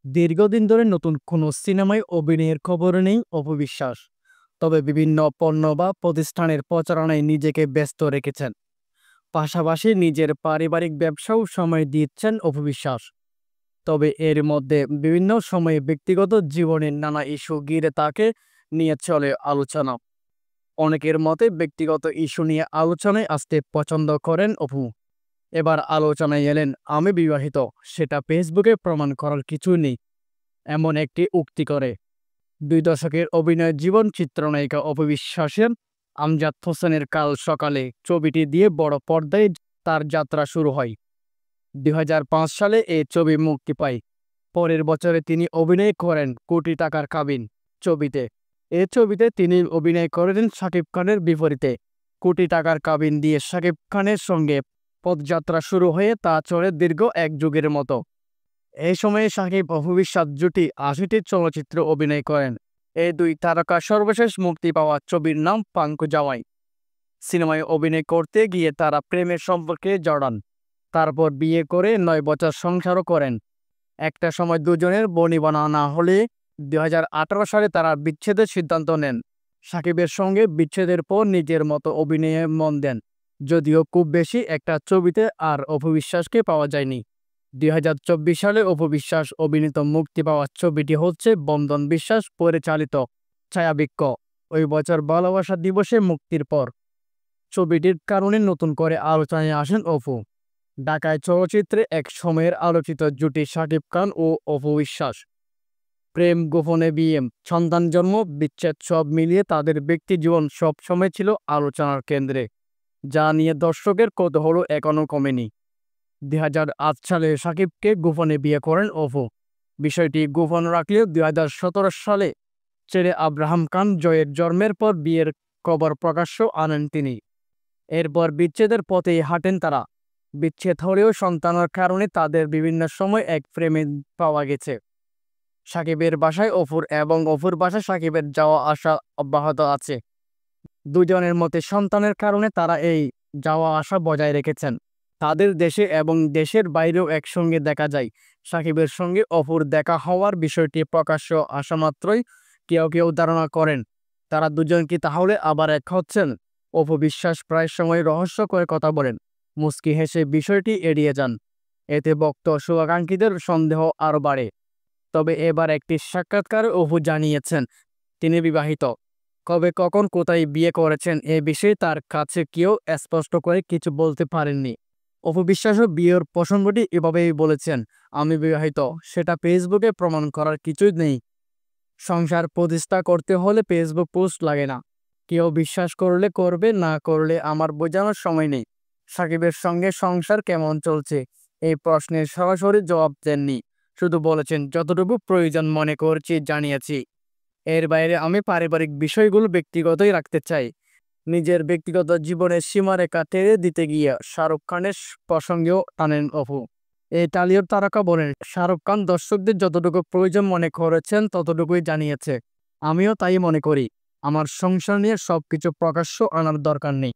দীর্ঘদিন ধরে নতুন কোনো সিনেমায় অভিনয়ের খবর নেই অপু বিশ্বাস। তবে বিভিন্ন পণ্য বা প্রতিষ্ঠানের প্রচারণায় নিজেকে ব্যস্ত রেখেছেন। পাশাপাশি নিজের পারিবারিক ব্যবসাও সময় দিচ্ছেন অপু বিশ্বাস। তবে এর মধ্যে বিভিন্ন সময়ে ব্যক্তিগত জীবনের নানা ইস্যু ঘিরে তাকে নিয়ে চলে আলোচনা। অনেকের মতে ব্যক্তিগত ইস্যু নিয়ে আলোচনায় আসতে পছন্দ করেন অপু। এবার আলোচনায় এলেন আমি বিবাহিত, সেটা ফেসবুকে প্রমাণ করার কিছু নেই এমন একটি উক্তি করে। ২ দশকের অভিনয় জীবন চিত্রনায়িকা অপু বিশ্বাসের আমজাদ হোসেনের কাল সকালে ছবিটি দিয়ে বড় পর্দায় তার যাত্রা শুরু হয়। ২০০৫ সালে এই ছবি মুক্তি পায়। পরের বছরে তিনি অভিনয় করেন কোটি টাকার কাবিন ছবিতে। এ ছবিতে তিনি অভিনয় করেন শাকিব খানের বিপরীতে। কোটি টাকার কাবিন দিয়ে শাকিব খানের সঙ্গে পদযাত্রা শুরু হয়ে তা চলে দীর্ঘ এক যুগের মতো। এই সময়ে শাকিব অপু বিশ্বাস জুটি ৮০টি চলচ্চিত্রে অভিনয় করেন। এই দুই তারকা সর্বশেষ মুক্তি পাওয়া ছবির নাম পাঙ্কু জামাই। সিনেমায় অভিনয় করতে গিয়ে তারা প্রেমের সম্পর্কে জড়ান। তারপর বিয়ে করে ৯ বছর সংসারও করেন। একটা সময় দুজনের বনিবনা না হলে ২০১৮ সালে তারা বিচ্ছেদের সিদ্ধান্ত নেন। শাকিবের সঙ্গে বিচ্ছেদের পর নিজের মতো অভিনয়ে মন দেন, যদিও খুব বেশি একটা ছবিতে আর অপু বিশ্বাসকে পাওয়া যায়নি। ২০২৪ সালে অপু বিশ্বাস অভিনীত মুক্তি পাওয়া ছবিটি হচ্ছে বন্ধন বিশ্বাস পরিচালিত ছায়াবৃক্ষ। ওই বছর ভালোবাসা দিবসে মুক্তির পর ছবিটির কারণে নতুন করে আলোচনায় আসেন অপু। ঢাকায় চলচ্চিত্রে এক সময়ের আলোচিত জুটি শাকিব খান ও অপু বিশ্বাস। প্রেম, গোপনে বিয়ে, সন্তান জন্ম, বিচ্ছেদ সব মিলিয়ে তাদের ব্যক্তিজীবন সবসময় ছিল আলোচনার কেন্দ্রে, যা নিয়ে দর্শকের কৌতূহল এখনও কমেনি। ২০০৮ সালে শাকিবকে গোপনে বিয়ে করেন অপু। বিষয়টি গোপন রাখলেও ২০১৭ সালে ছেলে আব্রাহাম খান জয়ের জন্মের পর বিয়ের খবর প্রকাশ্য আনেন তিনি। এরপর বিচ্ছেদের পথেই হাঁটেন তারা। বিচ্ছেদ হলেও সন্তানের কারণে তাদের বিভিন্ন সময় এক প্রেমে পাওয়া গেছে। শাকিবের বাসায় অপুর এবং অপুর বাসায় শাকিবের যাওয়া আসা অব্যাহত আছে। দুজনের মতে সন্তানের কারণে তারা এই যাওয়া আসা বজায় রেখেছেন। তাদের দেশে এবং দেশের বাইরেও একসঙ্গে দেখা যায়। শাকিবের সঙ্গে অপুর দেখা হওয়ার বিষয়টি প্রকাশ্য আসা মাত্রই কেউ কেউ ধারণা করেন তারা দুজন কি তাহলে আবার এক হচ্ছেন। অপু বিশ্বাস প্রায় সময় রহস্য করে কথা বলেন, মুচকি হেসে বিষয়টি এড়িয়ে যান। এতে ভক্ত শুভাকাঙ্ক্ষীদের সন্দেহ আরও বাড়ে। তবে এবার একটি সাক্ষাৎকারে অপু জানিয়েছেন তিনি বিবাহিত। কবে, কখন, কোথায় বিয়ে করেছেন এ বিষয়ে তার কাছে কেউ স্পষ্ট করে কিছু বলতে পারেননি। অপু বিশ্বাসও বিয়ের প্রসঙ্গটি এভাবেই বলেছেন, আমি বিবাহিত, সেটা ফেসবুকে প্রমাণ করার কিছুই নেই। সংসার প্রতিষ্ঠা করতে হলে ফেসবুক পোস্ট লাগে না। কেউ বিশ্বাস করলে করবে, না করলে আমার বোঝানোর সময় নেই। সাকিবের সঙ্গে সংসার কেমন চলছে এই প্রশ্নের সরাসরি জবাব দেননি, শুধু বলেছেন যতটুকু প্রয়োজন মনে করছি জানিয়েছি। এর বাইরে আমি পারিবারিক বিষয়গুলো ব্যক্তিগতই রাখতে চাই। নিজের ব্যক্তিগত জীবনের সীমারেখা টেনে দিতে গিয়ে শাহরুখ খানের প্রসঙ্গেও টানেন অপু। এই টালিউড তারকা বলেন, শাহরুখ খান দর্শকদের যতটুকু প্রয়োজন মনে করেছেন ততটুকুই জানিয়েছে। আমিও তাই মনে করি। আমার সংসার নিয়ে সবকিছু প্রকাশ্য আনার দরকার নেই।